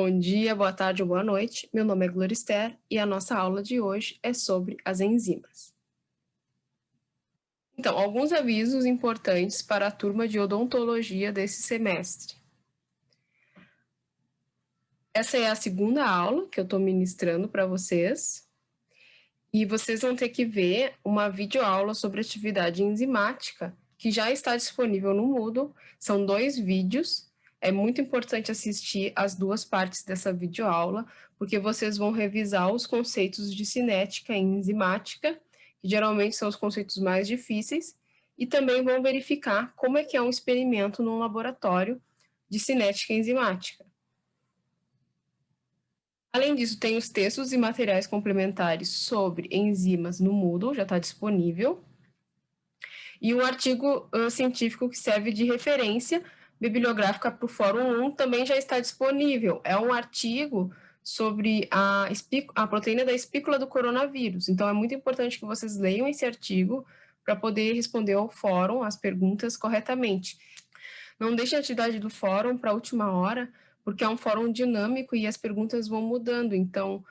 Bom dia, boa tarde ou boa noite. Meu nome é Glorister e a nossa aula de hoje é sobre as enzimas. Então, alguns avisos importantes para a turma de odontologia desse semestre. Essa é a segunda aula que eu estou ministrando para vocês e vocês vão ter que ver uma videoaula sobre atividade enzimática que já está disponível no Moodle. São 2 vídeos. É muito importante assistir as 2 partes dessa videoaula, porque vocês vão revisar os conceitos de cinética e enzimática, que geralmente são os conceitos mais difíceis, e também vão verificar como é que é um experimento num laboratório de cinética e enzimática. Além disso, tem os textos e materiais complementares sobre enzimas no Moodle, já está disponível, e um artigo científico que serve de referência bibliográfica para o Fórum 1 também já está disponível. É um artigo sobre a proteína da espícula do coronavírus. Então, é muito importante que vocês leiam esse artigo para poder responder ao fórum as perguntas corretamente. Não deixe a atividade do fórum para a última hora, porque é um fórum dinâmico e as perguntas vão mudando. Então,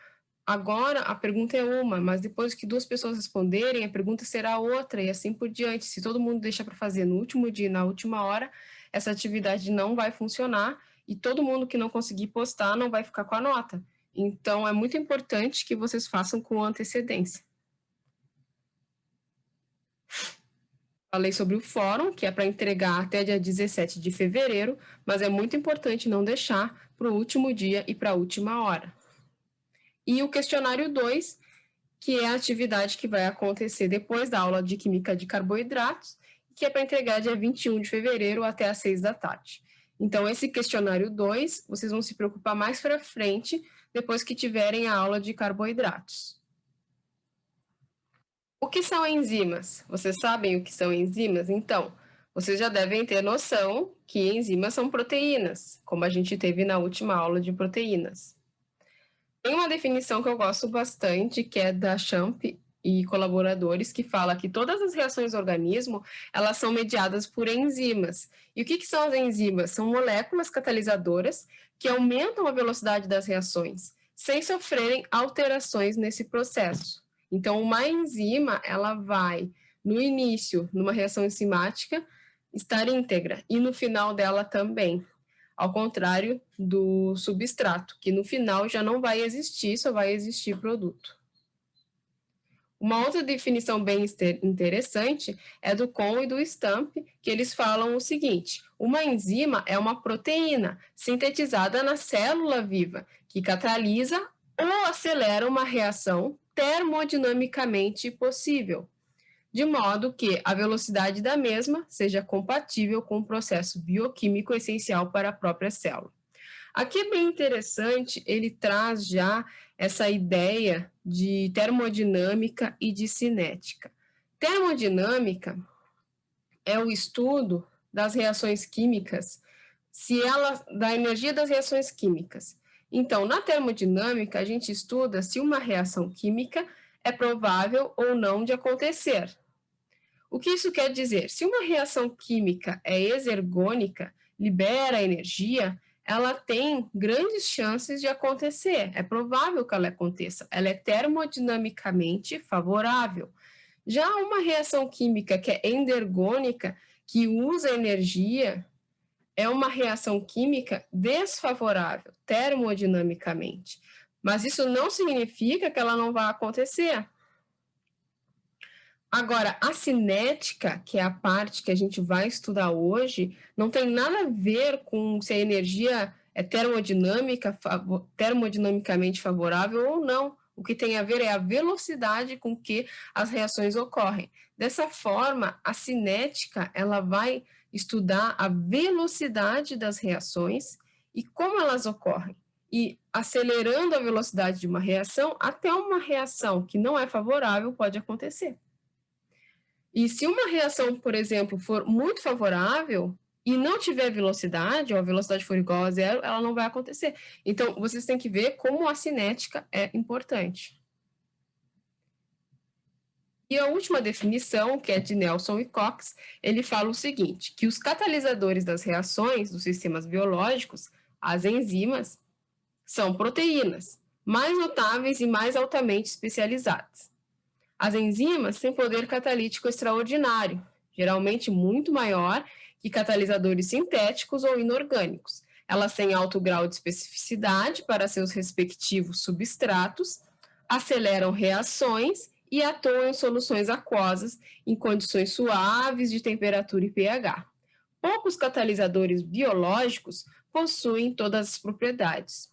agora a pergunta é uma, mas depois que 2 pessoas responderem, a pergunta será outra e assim por diante. Se todo mundo deixa para fazer no último dia e na última hora, essa atividade não vai funcionar e todo mundo que não conseguir postar não vai ficar com a nota. Então, é muito importante que vocês façam com antecedência. Falei sobre o fórum, que é para entregar até dia 17 de fevereiro, mas é muito importante não deixar para o último dia e para a última hora. E o questionário 2, que é a atividade que vai acontecer depois da aula de Química de Carboidratos, que é para entregar dia 21 de fevereiro até às 6 da tarde. Então, esse questionário 2, vocês vão se preocupar mais para frente, depois que tiverem a aula de carboidratos. O que são enzimas? Vocês sabem o que são enzimas? Então, vocês já devem ter noção que enzimas são proteínas, como a gente teve na última aula de proteínas. Tem uma definição que eu gosto bastante, que é da Champ e colaboradores, que fala que todas as reações do organismo, elas são mediadas por enzimas. E o que são as enzimas? São moléculas catalisadoras que aumentam a velocidade das reações, sem sofrerem alterações nesse processo. Então, uma enzima, ela vai, no início, numa reação enzimática, estar íntegra, e no final dela também. Ao contrário do substrato, que no final já não vai existir, só vai existir produto. Uma outra definição bem interessante é do Kohn e do Stamp, que eles falam o seguinte: uma enzima é uma proteína sintetizada na célula viva, que catalisa ou acelera uma reação termodinamicamente possível, de modo que a velocidade da mesma seja compatível com o processo bioquímico essencial para a própria célula. Aqui é bem interessante, ele traz já essa ideia de termodinâmica e de cinética. Termodinâmica é o estudo das reações químicas, da energia das reações químicas. Então, na termodinâmica, a gente estuda se uma reação química é provável ou não de acontecer. O que isso quer dizer? Se uma reação química é exergônica, libera energia, ela tem grandes chances de acontecer. É provável que ela aconteça. Ela é termodinamicamente favorável. Já uma reação química que é endergônica, que usa energia, é uma reação química desfavorável, termodinamicamente. Mas isso não significa que ela não vai acontecer. Agora, a cinética, que é a parte que a gente vai estudar hoje, não tem nada a ver com se a energia é termodinamicamente favorável ou não. O que tem a ver é a velocidade com que as reações ocorrem. Dessa forma, a cinética, ela vai estudar a velocidade das reações e como elas ocorrem. E acelerando a velocidade de uma reação, até uma reação que não é favorável pode acontecer. E se uma reação, por exemplo, for muito favorável e não tiver velocidade, ou a velocidade for igual a 0, ela não vai acontecer. Então, vocês têm que ver como a cinética é importante. E a última definição, que é de Nelson e Cox, ele fala o seguinte, que os catalisadores das reações dos sistemas biológicos, as enzimas, São proteínas, mais notáveis e mais altamente especializadas. As enzimas têm poder catalítico extraordinário, geralmente muito maior que catalisadores sintéticos ou inorgânicos. Elas têm alto grau de especificidade para seus respectivos substratos, aceleram reações e atuam em soluções aquosas em condições suaves de temperatura e pH. Poucos catalisadores biológicos possuem todas as propriedades.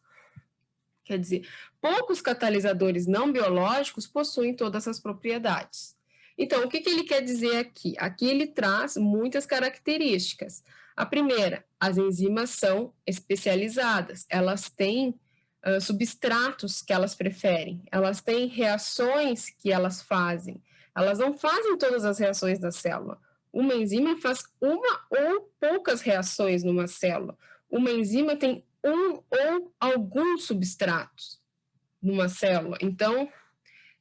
Quer dizer, poucos catalisadores não biológicos possuem todas as propriedades. Então, o que ele quer dizer aqui? Aqui ele traz muitas características. A primeira, as enzimas são especializadas, elas têm substratos que elas preferem, elas têm reações que elas fazem, elas não fazem todas as reações da célula. Uma enzima faz uma ou poucas reações numa célula. Uma enzima tem um ou alguns substratos numa célula. Então,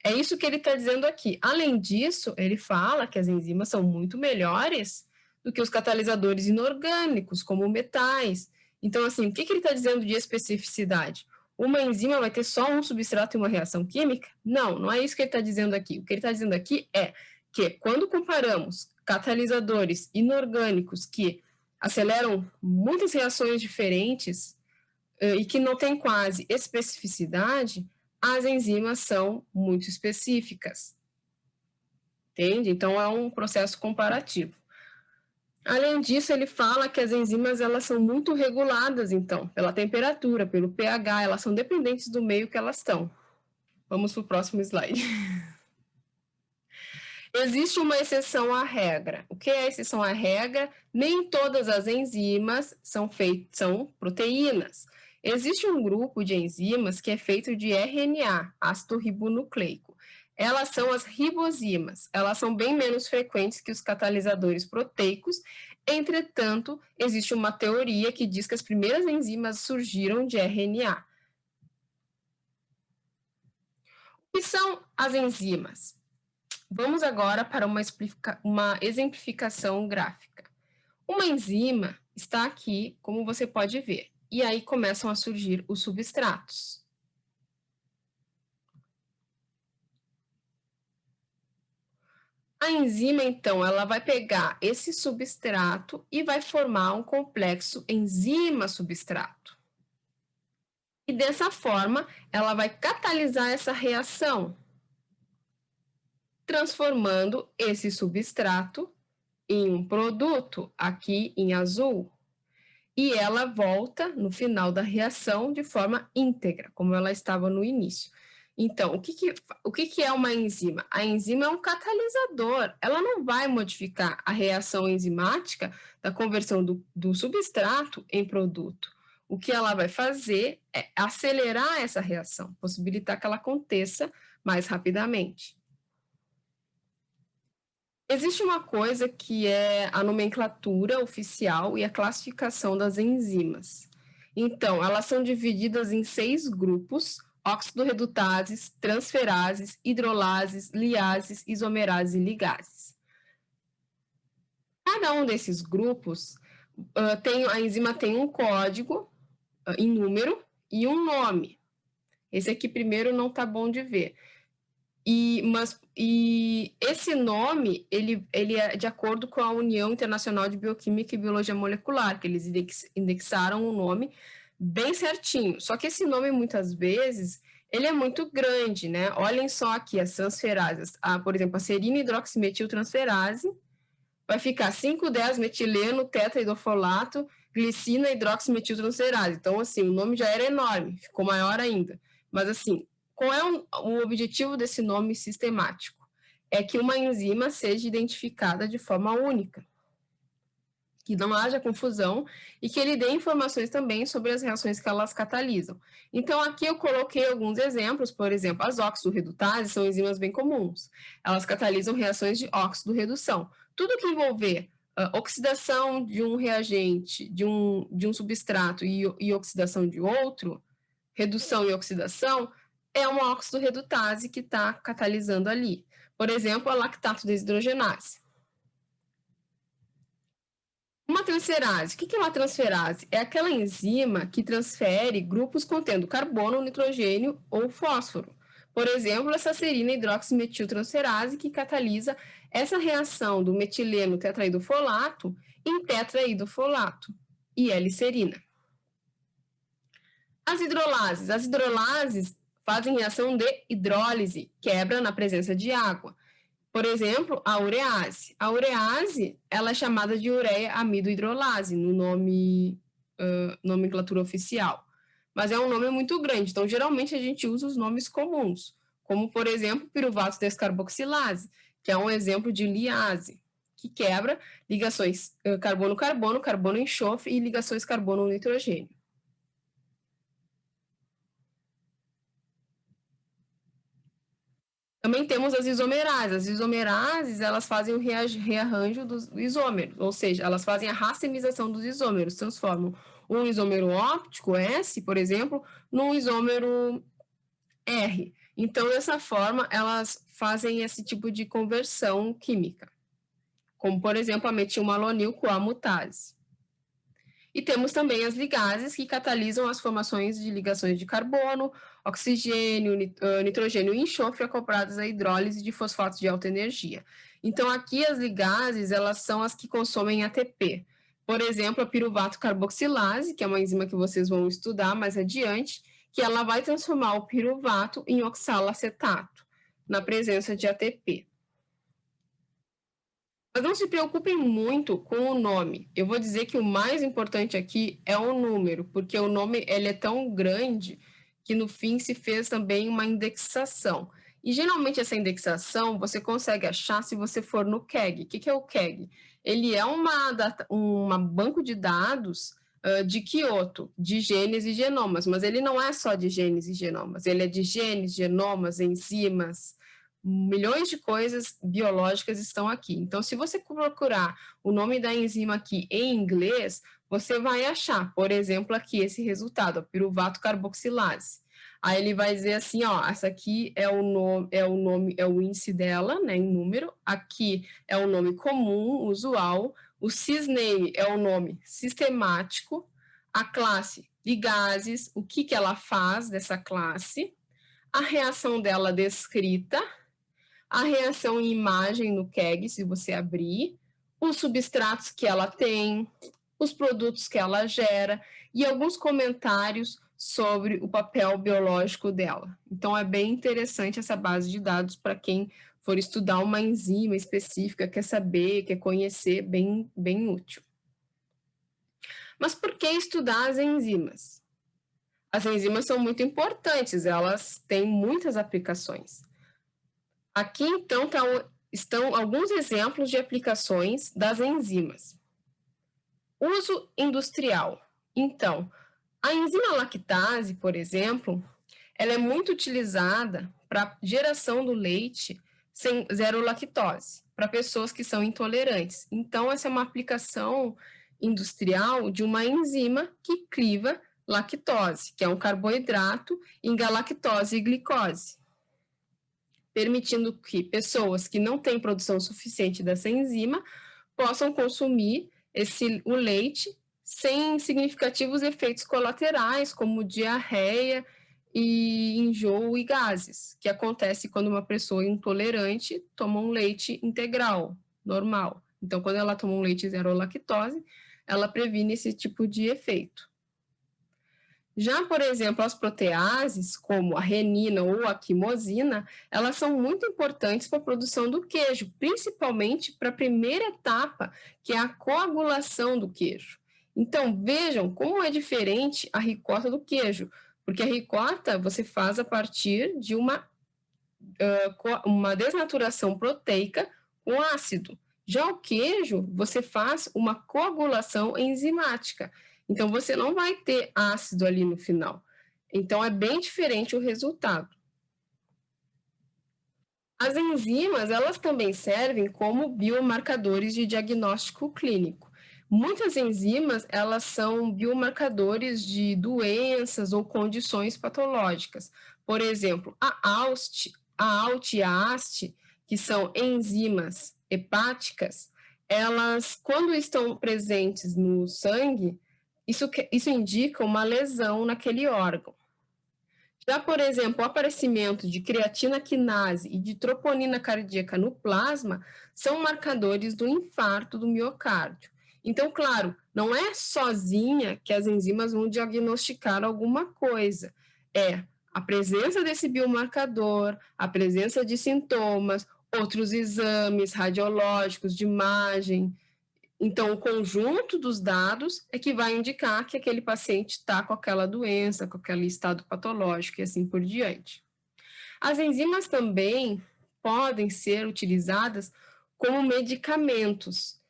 é isso que ele está dizendo aqui. Além disso, ele fala que as enzimas são muito melhores do que os catalisadores inorgânicos, como metais. Então, assim, o que ele está dizendo de especificidade? Uma enzima vai ter só um substrato e uma reação química? Não, não é isso que ele está dizendo aqui. O que ele está dizendo aqui é que quando comparamos catalisadores inorgânicos que aceleram muitas reações diferentes e que não têm quase especificidade, as enzimas são muito específicas. Entende? Então, é um processo comparativo. Além disso, ele fala que as enzimas elas são muito reguladas, então, pela temperatura, pelo pH, elas são dependentes do meio que elas estão. Vamos para o próximo slide. Existe uma exceção à regra. O que é a exceção à regra? Nem todas as enzimas são proteínas. Existe um grupo de enzimas que é feito de RNA, ácido ribonucleico. Elas são as ribozimas. Elas são bem menos frequentes que os catalisadores proteicos. Entretanto, existe uma teoria que diz que as primeiras enzimas surgiram de RNA. O que são as enzimas? Vamos agora para uma exemplificação gráfica. Uma enzima está aqui, como você pode ver, e aí começam a surgir os substratos. A enzima, então, ela vai pegar esse substrato e vai formar um complexo enzima-substrato. E dessa forma, ela vai catalisar essa reação, transformando esse substrato em um produto, aqui em azul, e ela volta no final da reação de forma íntegra, como ela estava no início. Então, o que é uma enzima? A enzima é um catalisador, ela não vai modificar a reação enzimática da conversão do substrato em produto. O que ela vai fazer é acelerar essa reação, possibilitar que ela aconteça mais rapidamente. Existe uma coisa que é a nomenclatura oficial e a classificação das enzimas. Então, elas são divididas em 6 grupos: óxido-redutases, transferases, hidrolases, liases, isomerases e ligases. Cada um desses grupos, a enzima tem um código em número e um nome. Esse aqui primeiro não está bom de ver. E esse nome, ele é de acordo com a União Internacional de Bioquímica e Biologia Molecular, que eles indexaram o nome bem certinho. Só que esse nome, muitas vezes, ele é muito grande, né? Olhem só aqui as transferases. Por exemplo, a serina hidroximetiltransferase vai ficar 5,10-metileno tetraidrofolato glicina hidroximetiltransferase. Então, assim, o nome já era enorme, ficou maior ainda. Mas, assim, qual é o objetivo desse nome sistemático? É que uma enzima seja identificada de forma única, que não haja confusão e que ele dê informações também sobre as reações que elas catalisam. Então, aqui eu coloquei alguns exemplos, por exemplo, as óxido-redutases são enzimas bem comuns. Elas catalisam reações de óxido-redução. Tudo que envolver oxidação de um reagente, de um substrato e oxidação de outro, redução e oxidação, é uma óxido-redutase que está catalisando ali. Por exemplo, a lactato desidrogenase. Uma transferase. O que é uma transferase? É aquela enzima que transfere grupos contendo carbono, nitrogênio ou fósforo. Por exemplo, essa serina hidroximetiltransferase que catalisa essa reação do metileno tetraidrofolato em tetraidrofolato e L-serina. As hidrolases. As hidrolases fazem reação de hidrólise, quebra na presença de água. Por exemplo, a urease. A urease, ela é chamada de ureia amido hidrolase no nome, nomenclatura oficial. Mas é um nome muito grande, então geralmente a gente usa os nomes comuns, como por exemplo, piruvato descarboxilase, que é um exemplo de liase, que quebra ligações carbono-carbono, carbono-enxofre e ligações carbono-nitrogênio. Também temos as isomerases. As isomerases, elas fazem o rearranjo dos isômeros, ou seja, elas fazem a racemização dos isômeros, transformam um isômero óptico, S, por exemplo, num isômero R. Então, dessa forma, elas fazem esse tipo de conversão química, como, por exemplo, a metilmalonil-coamutase. E temos também as ligases, que catalisam as formações de ligações de carbono, oxigênio, nitrogênio e enxofre acopladas à hidrólise de fosfatos de alta energia. Então, aqui as ligases, elas são as que consomem ATP. Por exemplo, a piruvato carboxilase, que é uma enzima que vocês vão estudar mais adiante, que ela vai transformar o piruvato em oxalacetato, na presença de ATP. Mas não se preocupem muito com o nome. Eu vou dizer que o mais importante aqui é o número, porque o nome ele é tão grande que no fim se fez também uma indexação. E geralmente essa indexação você consegue achar se você for no KEGG. O que é o KEGG? Ele é uma banco de dados de Kyoto, de genes e genomas, mas ele não é só de genes e genomas, ele é de genes, genomas, enzimas, milhões de coisas biológicas estão aqui. Então, se você procurar o nome da enzima aqui em inglês, você vai achar, por exemplo, aqui esse resultado, a piruvato carboxilase. Aí ele vai dizer assim, ó, essa aqui é o índice dela, né, em número. Aqui é o nome comum, usual. O sysname é o nome sistemático. A classe ligases, o que ela faz dessa classe. A reação dela descrita, a reação em imagem no KEGG, se você abrir, os substratos que ela tem, os produtos que ela gera e alguns comentários sobre o papel biológico dela. Então, é bem interessante essa base de dados para quem for estudar uma enzima específica, quer saber, quer conhecer, bem útil. Mas por que estudar as enzimas? As enzimas são muito importantes, elas têm muitas aplicações. Aqui, então, estão alguns exemplos de aplicações das enzimas. Uso industrial. Então, a enzima lactase, por exemplo, ela é muito utilizada para geração do leite sem zero lactose, para pessoas que são intolerantes. Então, essa é uma aplicação industrial de uma enzima que cliva lactose, que é um carboidrato em galactose e glicose, permitindo que pessoas que não têm produção suficiente dessa enzima possam consumir o leite sem significativos efeitos colaterais, como diarreia e enjoo e gases, que acontece quando uma pessoa intolerante toma um leite integral, normal. Então, quando ela toma um leite zero lactose, ela previne esse tipo de efeito. Já, por exemplo, as proteases, como a renina ou a quimosina, elas são muito importantes para a produção do queijo, principalmente para a primeira etapa, que é a coagulação do queijo. Então, vejam como é diferente a ricota do queijo, porque a ricota você faz a partir de uma desnaturação proteica com ácido. Já o queijo, você faz uma coagulação enzimática. Então, você não vai ter ácido ali no final. Então, é bem diferente o resultado. As enzimas, elas também servem como biomarcadores de diagnóstico clínico. Muitas enzimas, elas são biomarcadores de doenças ou condições patológicas. Por exemplo, a ALT e a AST, que são enzimas hepáticas, elas, quando estão presentes no sangue, isso indica uma lesão naquele órgão. Já, por exemplo, o aparecimento de creatina quinase e de troponina cardíaca no plasma são marcadores do infarto do miocárdio. Então, claro, não é sozinha que as enzimas vão diagnosticar alguma coisa. É a presença desse biomarcador, a presença de sintomas, outros exames radiológicos, de imagem. Então, o conjunto dos dados é que vai indicar que aquele paciente está com aquela doença, com aquele estado patológico e assim por diante. As enzimas também podem ser utilizadas como medicamentos.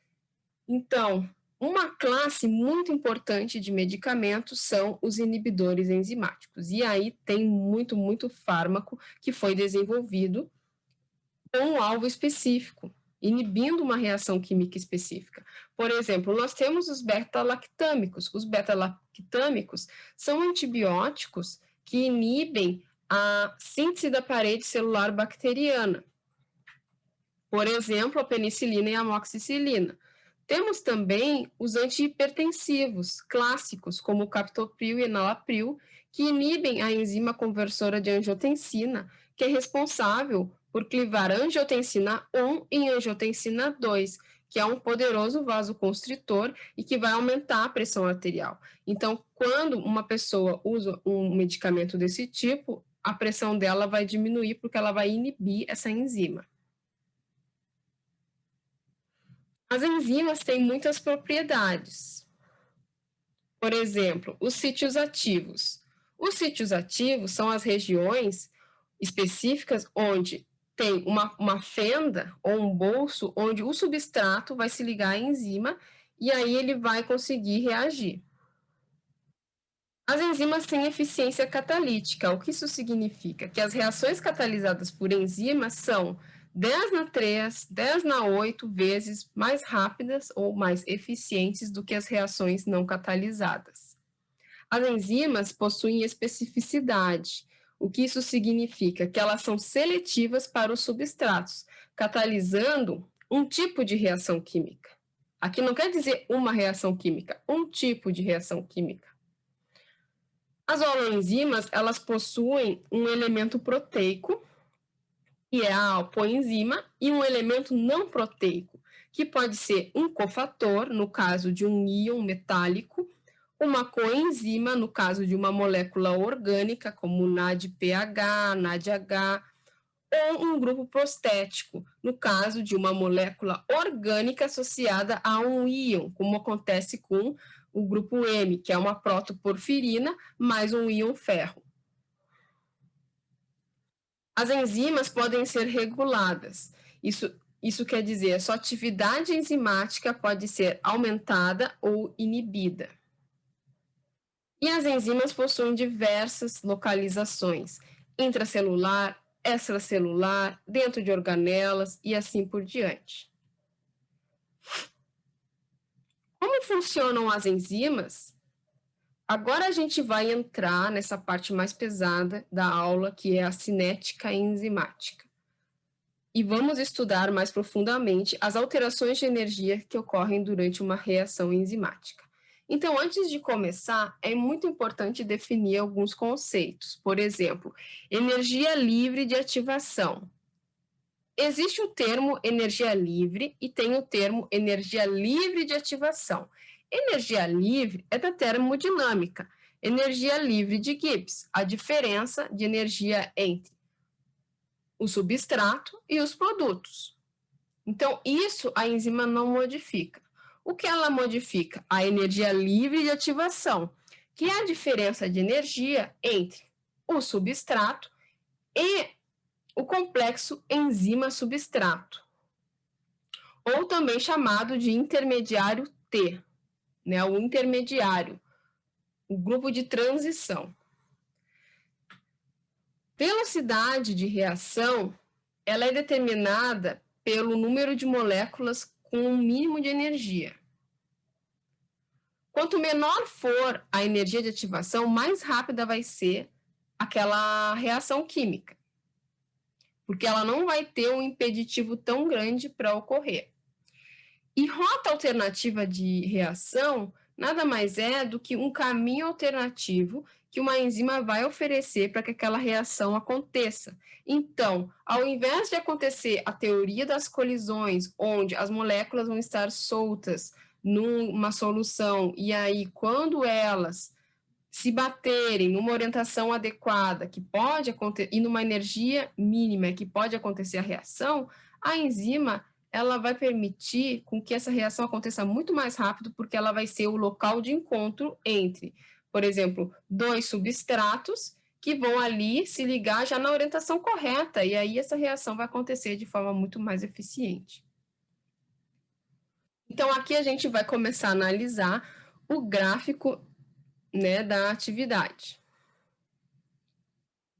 Então, uma classe muito importante de medicamentos são os inibidores enzimáticos. E aí tem muito fármaco que foi desenvolvido com um alvo específico, inibindo uma reação química específica. Por exemplo, nós temos os beta-lactâmicos. Os beta-lactâmicos são antibióticos que inibem a síntese da parede celular bacteriana. Por exemplo, a penicilina e a amoxicilina. Temos também os antihipertensivos clássicos, como o captopril e enalapril, que inibem a enzima conversora de angiotensina, que é responsável por clivar angiotensina 1 em angiotensina 2, que é um poderoso vasoconstritor e que vai aumentar a pressão arterial. Então, quando uma pessoa usa um medicamento desse tipo, a pressão dela vai diminuir porque ela vai inibir essa enzima. As enzimas têm muitas propriedades. Por exemplo, os sítios ativos. Os sítios ativos são as regiões específicas onde tem uma fenda ou um bolso onde o substrato vai se ligar à enzima e aí ele vai conseguir reagir. As enzimas têm eficiência catalítica. O que isso significa? Que as reações catalisadas por enzimas são 10 na 3, 10 na 8 vezes mais rápidas ou mais eficientes do que as reações não catalisadas. As enzimas possuem especificidade. O que isso significa? Que elas são seletivas para os substratos, catalisando um tipo de reação química. Aqui não quer dizer uma reação química, um tipo de reação química. As holoenzimas, elas possuem um elemento proteico, que é a coenzima, e um elemento não proteico, que pode ser um cofator, no caso de um íon metálico, uma coenzima, no caso de uma molécula orgânica, como NADPH, NADH, ou um grupo prostético, no caso de uma molécula orgânica associada a um íon, como acontece com o grupo M, que é uma protoporfirina mais um íon ferro. As enzimas podem ser reguladas. Isso quer dizer, a sua atividade enzimática pode ser aumentada ou inibida. E as enzimas possuem diversas localizações, intracelular, extracelular, dentro de organelas e assim por diante. Como funcionam as enzimas? Agora a gente vai entrar nessa parte mais pesada da aula, que é a cinética enzimática. E vamos estudar mais profundamente as alterações de energia que ocorrem durante uma reação enzimática. Então, antes de começar, é muito importante definir alguns conceitos. Por exemplo, energia livre de ativação. Existe o termo energia livre e tem o termo energia livre de ativação. Energia livre é da termodinâmica. Energia livre de Gibbs, a diferença de energia entre o substrato e os produtos. Então, isso a enzima não modifica. O que ela modifica? A energia livre de ativação, que é a diferença de energia entre o substrato e o complexo enzima-substrato, ou também chamado de intermediário T, né? O intermediário, o grupo de transição. Velocidade de reação, ela é determinada pelo número de moléculas com um mínimo de energia. Quanto menor for a energia de ativação, mais rápida vai ser aquela reação química, porque ela não vai ter um impeditivo tão grande para ocorrer. E rota alternativa de reação nada mais é do que um caminho alternativo que uma enzima vai oferecer para que aquela reação aconteça. Então, ao invés de acontecer a teoria das colisões, onde as moléculas vão estar soltas numa solução, e aí, quando elas se baterem numa orientação adequada, que pode acontecer, e numa energia mínima, que pode acontecer a reação, a enzima ela vai permitir com que essa reação aconteça muito mais rápido, porque ela vai ser o local de encontro entre, por exemplo, dois substratos que vão ali se ligar já na orientação correta, e aí essa reação vai acontecer de forma muito mais eficiente. Então, aqui a gente vai começar a analisar o gráfico, né, da atividade.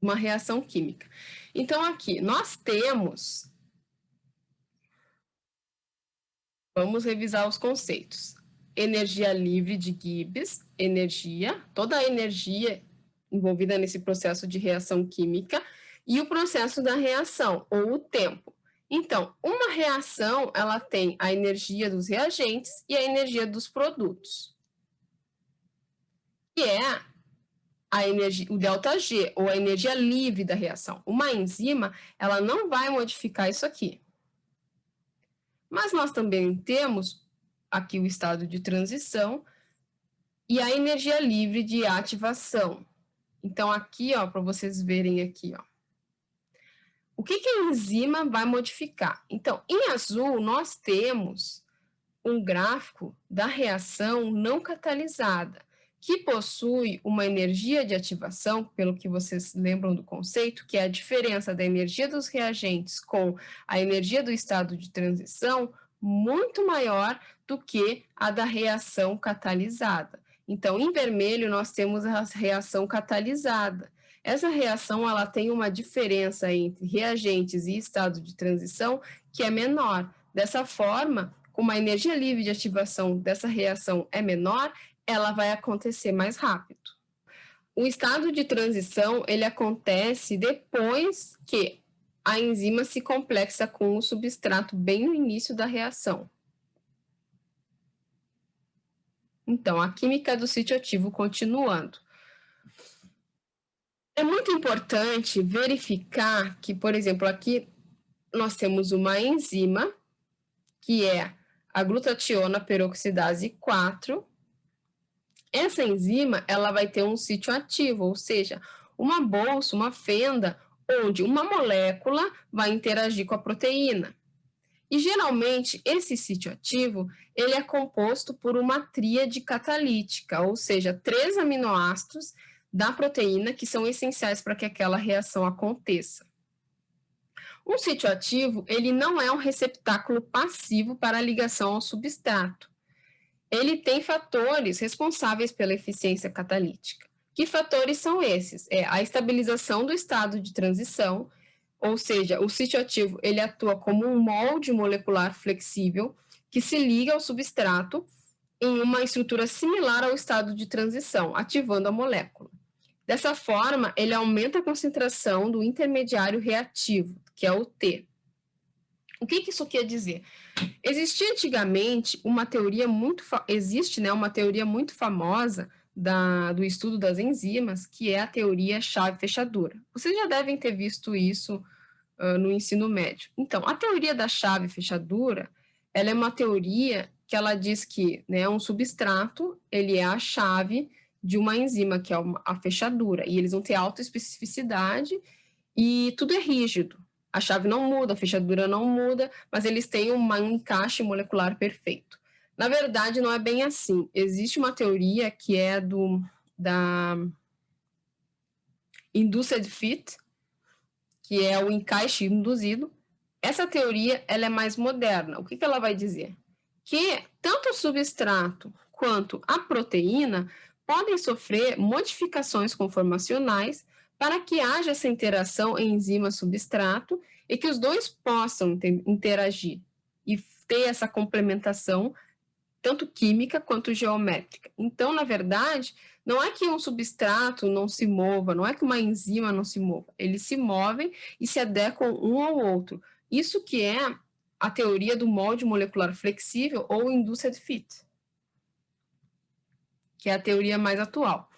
Uma reação química. Então, aqui, nós temos... Vamos revisar os conceitos. Energia livre de Gibbs, energia, toda a energia envolvida nesse processo de reação química, e o processo da reação, ou o tempo. Então, uma reação, ela tem a energia dos reagentes e a energia dos produtos, que é a energia, o ΔG, ou a energia livre da reação. Uma enzima, ela não vai modificar isso aqui. Mas nós também temos aqui o estado de transição e a energia livre de ativação. Então, aqui, ó, para vocês verem aqui, ó. O que a enzima vai modificar? Então, em azul, nós temos um gráfico da reação não catalisada, que possui uma energia de ativação, pelo que vocês lembram do conceito, que é a diferença da energia dos reagentes com a energia do estado de transição, muito maior do que a da reação catalisada. Então, em vermelho, nós temos a reação catalisada. Essa reação ela tem uma diferença entre reagentes e estado de transição que é menor. Dessa forma, como a energia livre de ativação dessa reação é menor, ela vai acontecer mais rápido. O estado de transição, ele acontece depois que a enzima se complexa com o substrato bem no início da reação. Então, a química do sítio ativo continuando. É muito importante verificar que, por exemplo, aqui nós temos uma enzima, que é a glutationa peroxidase 4. Essa enzima, ela vai ter um sítio ativo, ou seja, uma bolsa, uma fenda, onde uma molécula vai interagir com a proteína. E, geralmente, esse sítio ativo, ele é composto por uma tríade catalítica, ou seja, 3 aminoácidos da proteína que são essenciais para que aquela reação aconteça. Um sítio ativo, ele não é um receptáculo passivo para a ligação ao substrato. Ele tem fatores responsáveis pela eficiência catalítica. Que fatores são esses? É a estabilização do estado de transição, ou seja, o sítio ativo ele atua como um molde molecular flexível que se liga ao substrato em uma estrutura similar ao estado de transição, ativando a molécula. Dessa forma, ele aumenta a concentração do intermediário reativo, que é o T. O que isso quer dizer? Existia antigamente uma teoria uma teoria muito famosa do estudo das enzimas, que é a teoria chave-fechadura. Vocês já devem ter visto isso no ensino médio. Então, a teoria da chave-fechadura, ela é uma teoria que ela diz que, né, um substrato, ele é a chave de uma enzima, que é a fechadura, e eles vão ter alta especificidade e tudo é rígido. A chave não muda, a fechadura não muda, mas eles têm um encaixe molecular perfeito. Na verdade, não é bem assim. Existe uma teoria que é da Induced Fit, que é o encaixe induzido. Essa teoria ela é mais moderna. O que ela vai dizer? Que tanto o substrato quanto a proteína podem sofrer modificações conformacionais para que haja essa interação enzima-substrato e que os dois possam interagir e ter essa complementação tanto química quanto geométrica. Então, na verdade, não é que um substrato não se mova, não é que uma enzima não se mova, eles se movem e se adequam um ao outro. Isso que é a teoria do molde molecular flexível ou induced fit, que é a teoria mais atual.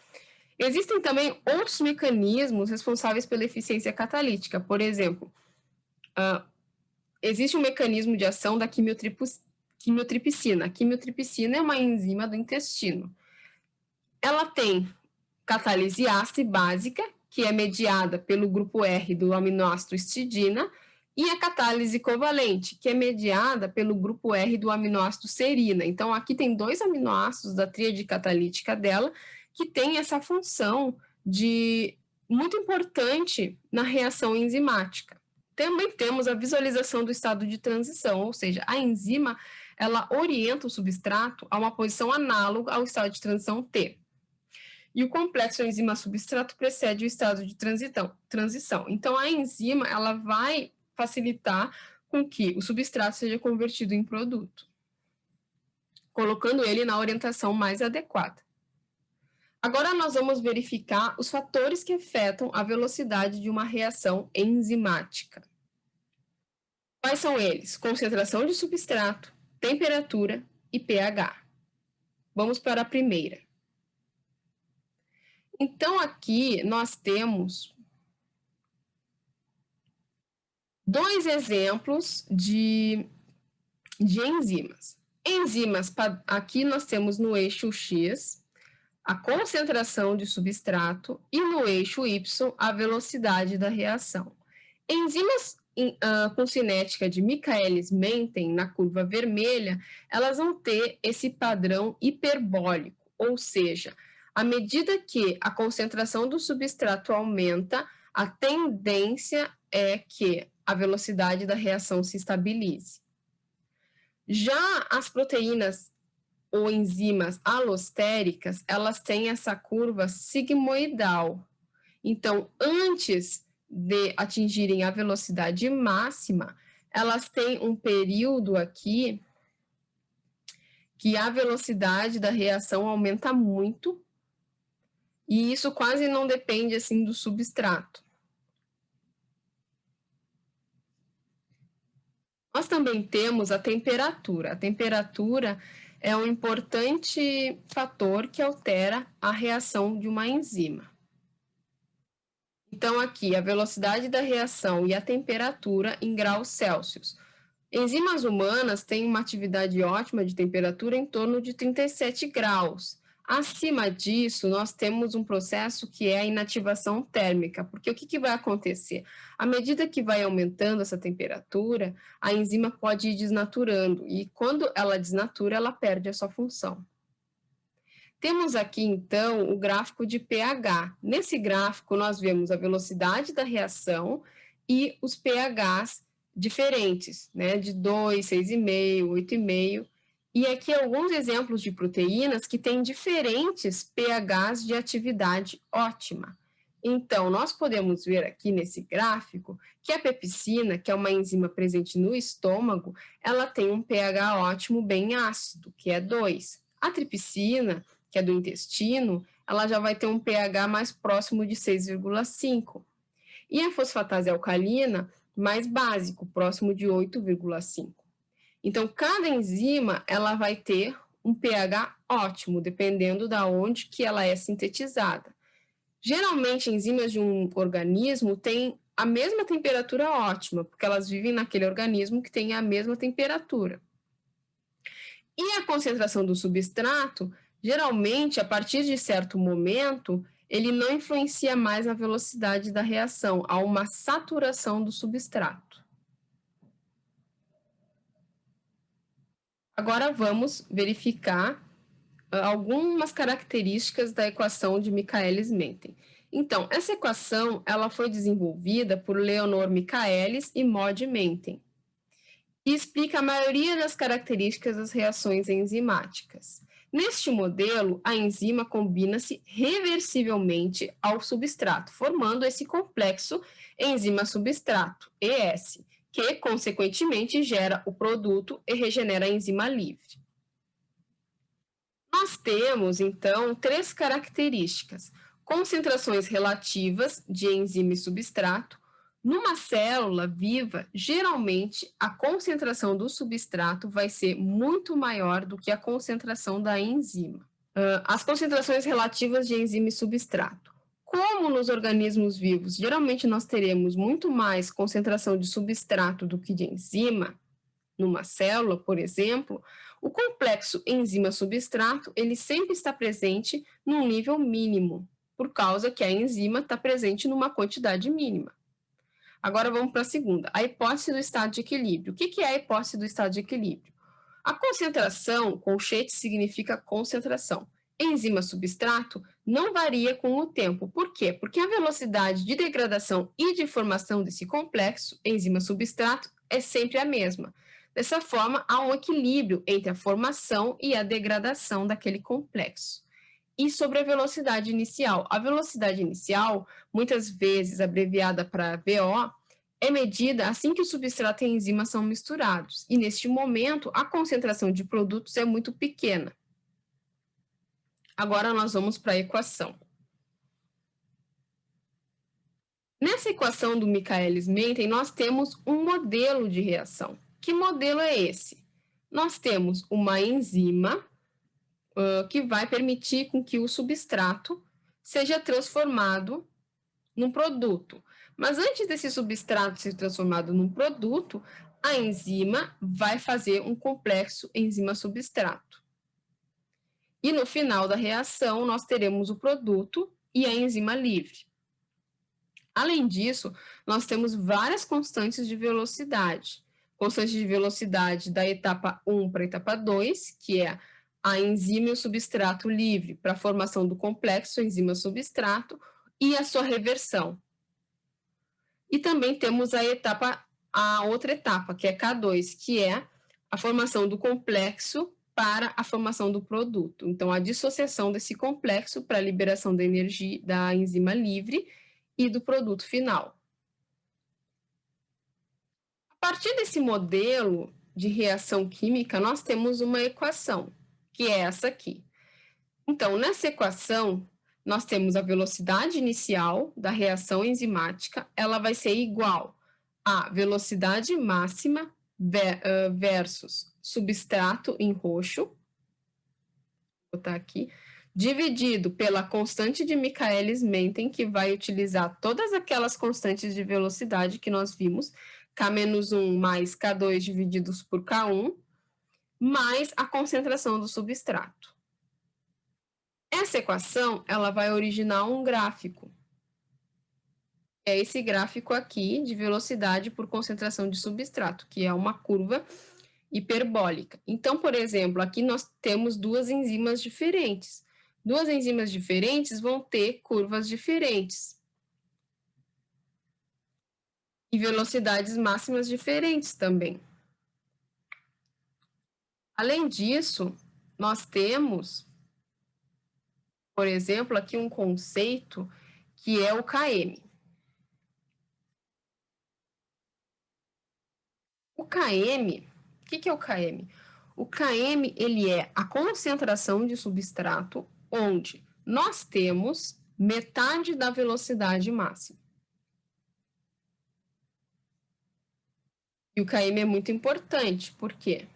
Existem também outros mecanismos responsáveis pela eficiência catalítica. Por exemplo, existe um mecanismo de ação da quimiotripsina. A quimiotripsina é uma enzima do intestino. Ela tem catálise ácido básica, que é mediada pelo grupo R do aminoácido histidina, e a catálise covalente, que é mediada pelo grupo R do aminoácido serina. Então, aqui tem 2 aminoácidos da tríade catalítica dela, que tem essa função muito importante na reação enzimática. Também temos a visualização do estado de transição, ou seja, a enzima ela orienta o substrato a uma posição análoga ao estado de transição T. E o complexo enzima-substrato precede o estado de transição. Então, a enzima ela vai facilitar com que o substrato seja convertido em produto, colocando ele na orientação mais adequada. Agora, nós vamos verificar os fatores que afetam a velocidade de uma reação enzimática. Quais são eles? Concentração de substrato, temperatura e pH. Vamos para a primeira. Então, aqui nós temos 2 exemplos de enzimas. Enzimas, aqui nós temos no eixo X a concentração de substrato e no eixo Y a velocidade da reação. Enzimas com cinética de Michaelis-Menten, na curva vermelha, elas vão ter esse padrão hiperbólico, ou seja, à medida que a concentração do substrato aumenta, a tendência é que a velocidade da reação se estabilize. Já as proteínas ou enzimas alostéricas, elas têm essa curva sigmoidal. Então, antes de atingirem a velocidade máxima, elas têm um período aqui que a velocidade da reação aumenta muito, e isso quase não depende assim do substrato. Nós também temos a temperatura. A temperatura é um importante fator que altera a reação de uma enzima. Então, aqui, a velocidade da reação e a temperatura em graus Celsius. Enzimas humanas têm uma atividade ótima de temperatura em torno de 37 graus. Acima disso, nós temos um processo que é a inativação térmica, porque o que vai acontecer? À medida que vai aumentando essa temperatura, a enzima pode ir desnaturando, e quando ela desnatura, ela perde a sua função. Temos aqui, então, o gráfico de pH. Nesse gráfico, nós vemos a velocidade da reação e os pHs diferentes, né, de 2, 6,5, 8,5, e aqui alguns exemplos de proteínas que têm diferentes pHs de atividade ótima. Então, nós podemos ver aqui nesse gráfico que a pepsina, que é uma enzima presente no estômago, ela tem um pH ótimo bem ácido, que é 2. A tripsina, que é do intestino, ela já vai ter um pH mais próximo de 6,5. E a fosfatase alcalina, mais básico, próximo de 8,5. Então, cada enzima, ela vai ter um pH ótimo, dependendo de onde que ela é sintetizada. Geralmente, enzimas de um organismo têm a mesma temperatura ótima, porque elas vivem naquele organismo que tem a mesma temperatura. E a concentração do substrato, geralmente, a partir de certo momento, ele não influencia mais na velocidade da reação, há uma saturação do substrato. Agora vamos verificar algumas características da equação de Michaelis-Menten. Então, essa equação ela foi desenvolvida por Leonor Michaelis e Maud Menten e explica a maioria das características das reações enzimáticas. Neste modelo, a enzima combina-se reversivelmente ao substrato, formando esse complexo enzima-substrato, ES, que, consequentemente, gera o produto e regenera a enzima livre. Nós temos, então, 3 características: concentrações relativas de enzima e substrato, Numa célula viva, geralmente, a concentração do substrato vai ser muito maior do que a concentração da enzima. As concentrações relativas de enzima e substrato. Como nos organismos vivos, geralmente nós teremos muito mais concentração de substrato do que de enzima, numa célula, por exemplo, o complexo enzima-substrato, ele sempre está presente num nível mínimo, por causa que a enzima está presente numa quantidade mínima. Agora vamos para a segunda, a hipótese do estado de equilíbrio. O que é a hipótese do estado de equilíbrio? A concentração, colchete significa concentração. Enzima-substrato não varia com o tempo. Por quê? Porque a velocidade de degradação e de formação desse complexo, enzima-substrato, é sempre a mesma. Dessa forma, há um equilíbrio entre a formação e a degradação daquele complexo. E sobre a velocidade inicial. A velocidade inicial, muitas vezes abreviada para VO, é medida assim que o substrato e a enzima são misturados. E neste momento, a concentração de produtos é muito pequena. Agora nós vamos para a equação. Nessa equação do Michaelis-Menten, nós temos um modelo de reação. Que modelo é esse? Nós temos uma enzima que vai permitir com que o substrato seja transformado num produto. Mas antes desse substrato ser transformado num produto, a enzima vai fazer um complexo enzima-substrato. E no final da reação, nós teremos o produto e a enzima livre. Além disso, nós temos várias constantes de velocidade. Constante de velocidade da etapa 1 para a etapa 2, que é a enzima e o substrato livre para a formação do complexo enzima-substrato e a sua reversão. E também temos a outra etapa, que é K2, que é a formação do complexo para a formação do produto. Então, a dissociação desse complexo para a liberação da energia da enzima livre e do produto final. A partir desse modelo de reação química, nós temos uma equação, que é essa aqui. Então, nessa equação, nós temos a velocidade inicial da reação enzimática, ela vai ser igual a velocidade máxima versus substrato em roxo, vou botar aqui, dividido pela constante de Michaelis-Menten, que vai utilizar todas aquelas constantes de velocidade que nós vimos, K-1 mais K2 divididos por K1, mais a concentração do substrato. Essa equação, ela vai originar um gráfico. É esse gráfico aqui de velocidade por concentração de substrato, que é uma curva hiperbólica. Então, por exemplo, aqui nós temos duas enzimas diferentes. Duas enzimas diferentes vão ter curvas diferentes. E velocidades máximas diferentes também. Além disso, nós temos, por exemplo, aqui um conceito que é o KM. O KM, o que é o KM? O KM, ele é a concentração de substrato onde nós temos metade da velocidade máxima. E o KM é muito importante, por quê?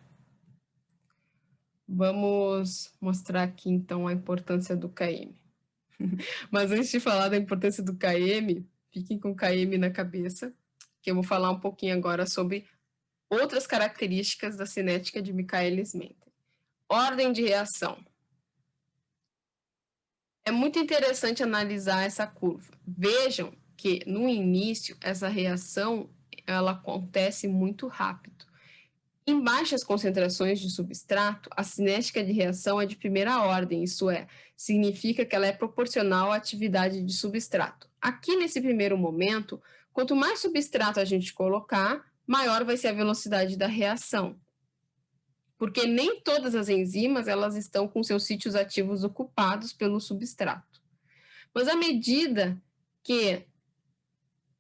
Vamos mostrar aqui, então, a importância do KM. Mas antes de falar da importância do KM, fiquem com o KM na cabeça, que eu vou falar um pouquinho agora sobre outras características da cinética de Michaelis-Menten. Ordem de reação. É muito interessante analisar essa curva. Vejam que, no início, essa reação ela acontece muito rápido. Em baixas concentrações de substrato, a cinética de reação é de primeira ordem, isso é, significa que ela é proporcional à atividade de substrato. Aqui, nesse primeiro momento, quanto mais substrato a gente colocar, maior vai ser a velocidade da reação. Porque nem todas as enzimas elas estão com seus sítios ativos ocupados pelo substrato. Mas à medida que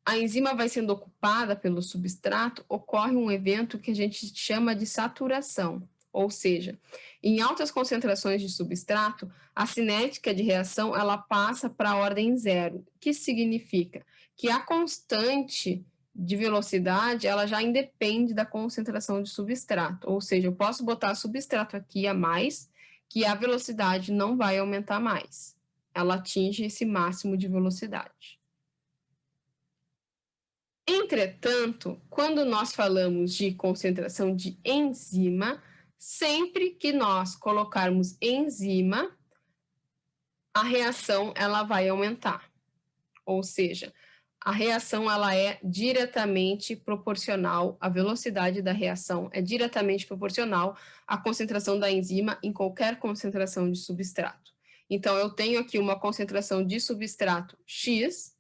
a enzima vai sendo ocupada pelo substrato, ocorre um evento que a gente chama de saturação, ou seja, em altas concentrações de substrato, a cinética de reação ela passa para a ordem zero, que significa que a constante de velocidade, ela já independe da concentração de substrato, ou seja, eu posso botar substrato aqui a mais, que a velocidade não vai aumentar mais. Ela atinge esse máximo de velocidade. Entretanto, quando nós falamos de concentração de enzima, sempre que nós colocarmos enzima, a reação ela vai aumentar. Ou seja, a reação ela é diretamente proporcional, a velocidade da reação é diretamente proporcional à concentração da enzima em qualquer concentração de substrato. Então, eu tenho aqui uma concentração de substrato X,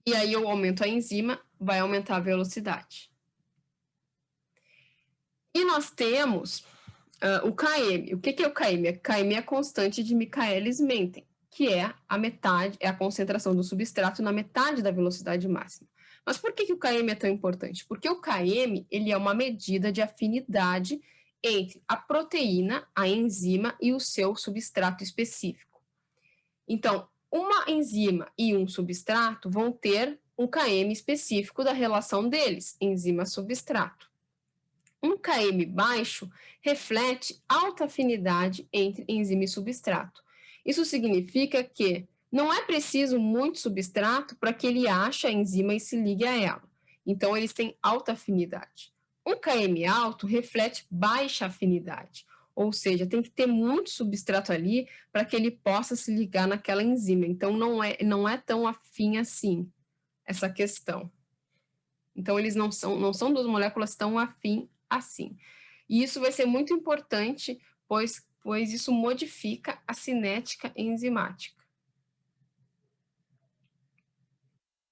e aí eu aumento a enzima, vai aumentar a velocidade. E nós temos o Km. O que é o Km? Km é a constante de Michaelis-Menten, que é a metade, é a concentração do substrato na metade da velocidade máxima. Mas por que o Km é tão importante? Porque o Km ele é uma medida de afinidade entre a proteína, a enzima e o seu substrato específico. Então, uma enzima e um substrato vão ter um Km específico da relação deles, enzima-substrato. Um Km baixo reflete alta afinidade entre enzima e substrato. Isso significa que não é preciso muito substrato para que ele ache a enzima e se ligue a ela. Então, eles têm alta afinidade. Um Km alto reflete baixa afinidade, ou seja, tem que ter muito substrato ali para que ele possa se ligar naquela enzima. Então, não é tão afim assim essa questão. Então, eles não são duas moléculas tão afim assim. E isso vai ser muito importante, pois isso modifica a cinética enzimática.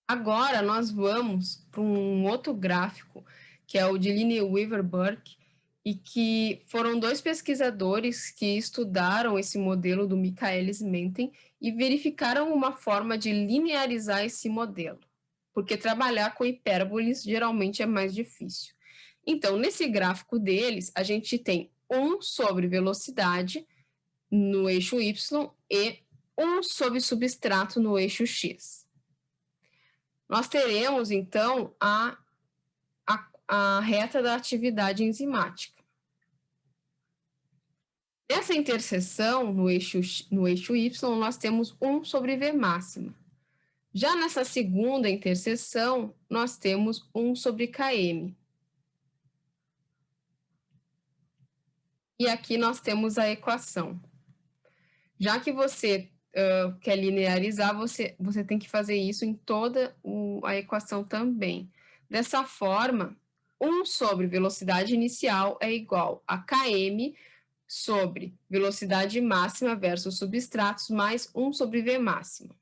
Agora, nós vamos para um outro gráfico, que é o de Lineweaver-Burke, e que foram dois pesquisadores que estudaram esse modelo do Michaelis-Menten e verificaram uma forma de linearizar esse modelo, porque trabalhar com hipérboles geralmente é mais difícil. Então, nesse gráfico deles, a gente tem 1 sobre velocidade no eixo Y e 1 sobre substrato no eixo X. Nós teremos, então, a reta da atividade enzimática. Nessa interseção, no eixo Y, nós temos 1 sobre V máxima. Já nessa segunda interseção, nós temos 1 sobre Km. E aqui nós temos a equação. Já que você quer linearizar, você tem que fazer isso em toda a equação também. Dessa forma, 1 sobre velocidade inicial é igual a Km sobre velocidade máxima versus substratos mais 1 sobre V máxima.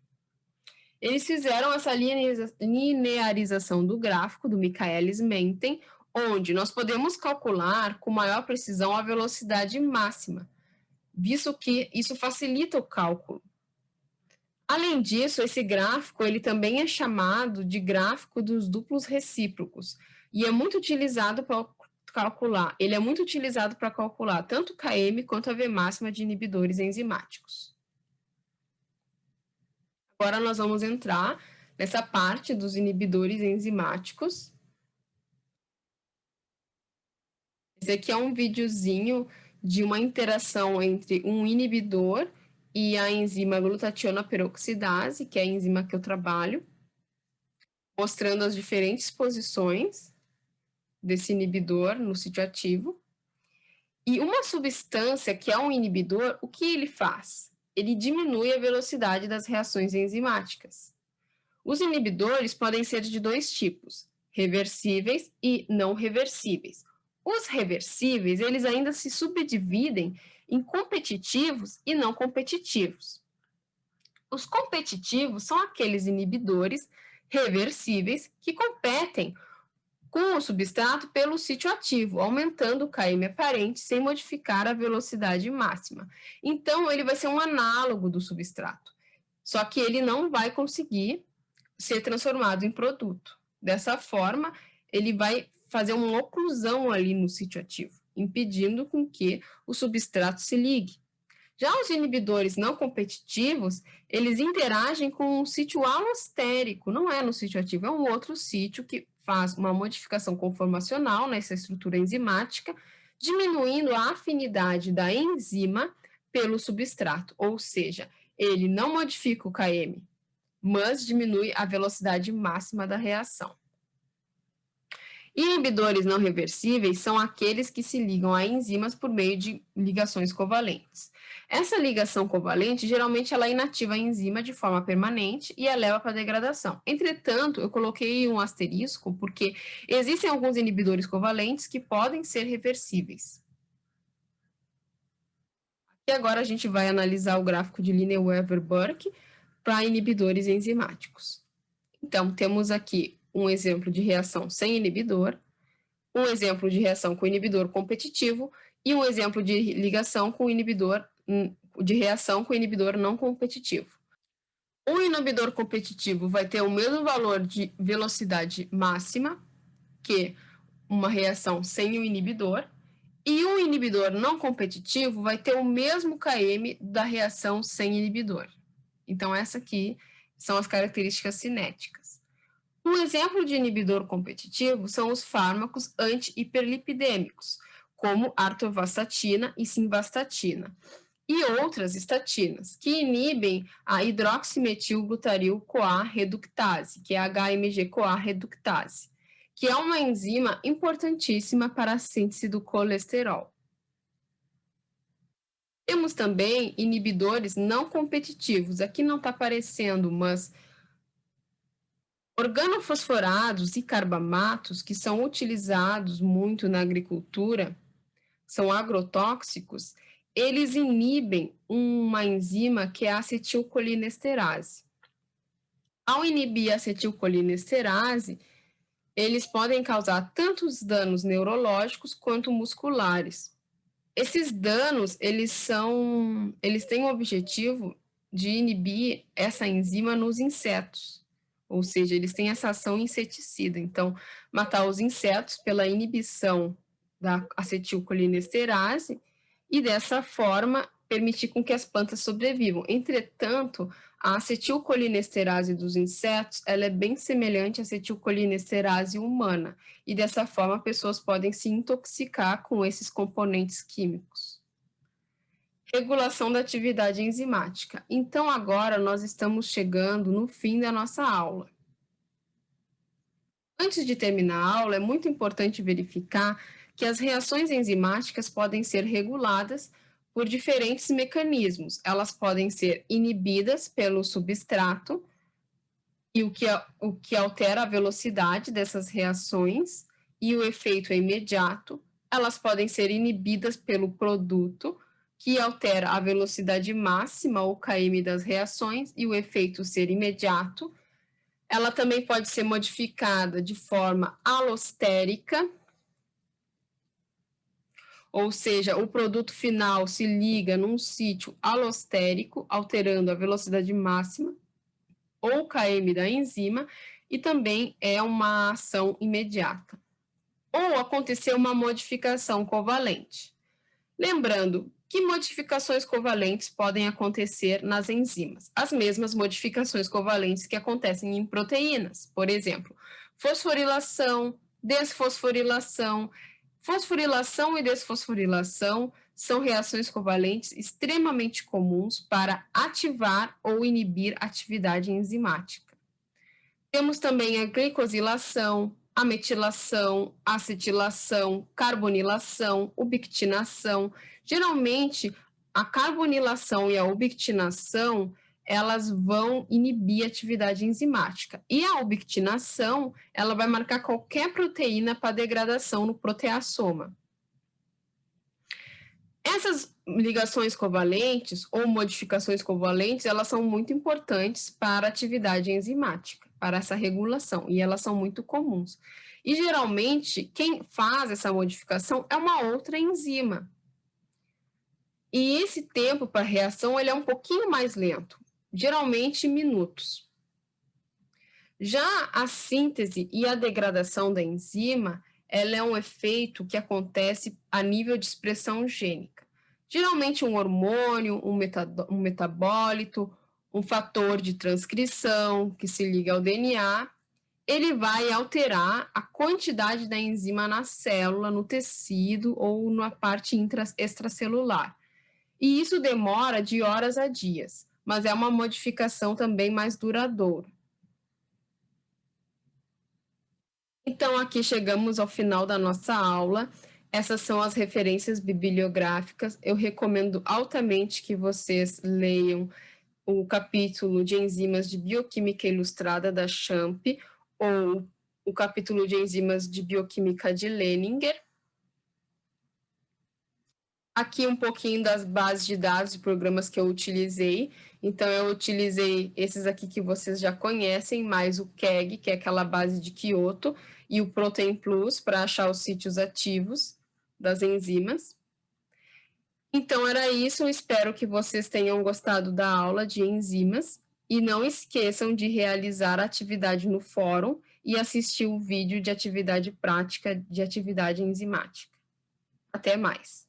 Eles fizeram essa linearização do gráfico do Michaelis-Menten, onde nós podemos calcular com maior precisão a velocidade máxima, visto que isso facilita o cálculo. Além disso, esse gráfico ele também é chamado de gráfico dos duplos recíprocos e é muito utilizado para calcular. Ele é muito utilizado para calcular tanto Km quanto a V máxima de inibidores enzimáticos. Agora nós vamos entrar nessa parte dos inibidores enzimáticos. Esse aqui é um videozinho de uma interação entre um inibidor e a enzima glutationa peroxidase, que é a enzima que eu trabalho, mostrando as diferentes posições desse inibidor no sítio ativo. E uma substância que é um inibidor, o que ele faz? Ele diminui a velocidade das reações enzimáticas. Os inibidores podem ser de dois tipos, reversíveis e não reversíveis. Os reversíveis, eles ainda se subdividem em competitivos e não competitivos. Os competitivos são aqueles inibidores reversíveis que competem com o substrato pelo sítio ativo, aumentando o Km aparente sem modificar a velocidade máxima. Então, ele vai ser um análogo do substrato, só que ele não vai conseguir ser transformado em produto. Dessa forma, ele vai fazer uma oclusão ali no sítio ativo, impedindo com que o substrato se ligue. Já os inibidores não competitivos, eles interagem com um sítio alostérico, não é no sítio ativo, é um outro sítio que faz uma modificação conformacional nessa estrutura enzimática, diminuindo a afinidade da enzima pelo substrato, ou seja, ele não modifica o KM, mas diminui a velocidade máxima da reação. Inibidores não reversíveis são aqueles que se ligam a enzimas por meio de ligações covalentes. Essa ligação covalente, geralmente, ela inativa a enzima de forma permanente e a leva para a degradação. Entretanto, eu coloquei um asterisco porque existem alguns inibidores covalentes que podem ser reversíveis. E agora a gente vai analisar o gráfico de Lineweaver-Burke para inibidores enzimáticos. Então, temos aqui um exemplo de reação sem inibidor, um exemplo de reação com inibidor competitivo e um exemplo de ligação com inibidor de reação com inibidor não competitivo. O inibidor competitivo vai ter o mesmo valor de velocidade máxima que uma reação sem o inibidor, e o inibidor não competitivo vai ter o mesmo KM da reação sem inibidor. Então, essa aqui são as características cinéticas. Um exemplo de inibidor competitivo são os fármacos anti-hiperlipidêmicos, como atorvastatina e simvastatina, e outras estatinas, que inibem a hidroximetilglutaril-CoA reductase, que é a HMG-CoA reductase, que é uma enzima importantíssima para a síntese do colesterol. Temos também inibidores não competitivos. Aqui não está aparecendo, mas organofosforados e carbamatos, que são utilizados muito na agricultura, são agrotóxicos, eles inibem uma enzima que é a acetilcolinesterase. Ao inibir a acetilcolinesterase, eles podem causar tanto danos neurológicos quanto musculares. Esses danos, eles têm o objetivo de inibir essa enzima nos insetos, ou seja, eles têm essa ação inseticida. Então, matar os insetos pela inibição da acetilcolinesterase e, dessa forma, permitir com que as plantas sobrevivam. Entretanto, a acetilcolinesterase dos insetos, ela é bem semelhante à acetilcolinesterase humana, e dessa forma pessoas podem se intoxicar com esses componentes químicos. Regulação da atividade enzimática. Então, agora nós estamos chegando no fim da nossa aula. Antes de terminar a aula, é muito importante verificar que as reações enzimáticas podem ser reguladas por diferentes mecanismos. Elas podem ser inibidas pelo substrato, e o que altera a velocidade dessas reações, e o efeito é imediato. Elas podem ser inibidas pelo produto, que altera a velocidade máxima ou KM das reações, e o efeito ser imediato. Ela também pode ser modificada de forma alostérica, ou seja, o produto final se liga num sítio alostérico, alterando a velocidade máxima ou KM da enzima, e também é uma ação imediata. Ou acontecer uma modificação covalente. Lembrando que modificações covalentes podem acontecer nas enzimas, as mesmas modificações covalentes que acontecem em proteínas, por exemplo, fosforilação, desfosforilação. Fosforilação e desfosforilação são reações covalentes extremamente comuns para ativar ou inibir atividade enzimática. Temos também a glicosilação, a metilação, acetilação, carbonilação, ubictinação. Geralmente, a carbonilação e a ubictinação, elas vão inibir a atividade enzimática. E a ubictinação, ela vai marcar qualquer proteína para degradação no proteassoma. Essas ligações covalentes ou modificações covalentes, elas são muito importantes para a atividade enzimática, para essa regulação, e elas são muito comuns. E, geralmente, quem faz essa modificação é uma outra enzima. E esse tempo para reação, ele é um pouquinho mais lento, geralmente minutos. Já a síntese e a degradação da enzima, ela é um efeito que acontece a nível de expressão gênica. Geralmente um hormônio, um metabólito, um fator de transcrição que se liga ao DNA, ele vai alterar a quantidade da enzima na célula, no tecido ou na parte extracelular. E isso demora de horas a dias, mas é uma modificação também mais duradoura. Então, aqui chegamos ao final da nossa aula. Essas são as referências bibliográficas. Eu recomendo altamente que vocês leiam o capítulo de enzimas de bioquímica ilustrada da Champ ou o capítulo de enzimas de bioquímica de Leninger. Aqui um pouquinho das bases de dados e programas que eu utilizei. Então, eu utilizei esses aqui que vocês já conhecem, mais o KEGG, que é aquela base de Kyoto, e o Protein Plus, para achar os sítios ativos das enzimas. Então, era isso. Eu espero que vocês tenham gostado da aula de enzimas. E não esqueçam de realizar a atividade no fórum e assistir o vídeo de atividade prática de atividade enzimática. Até mais!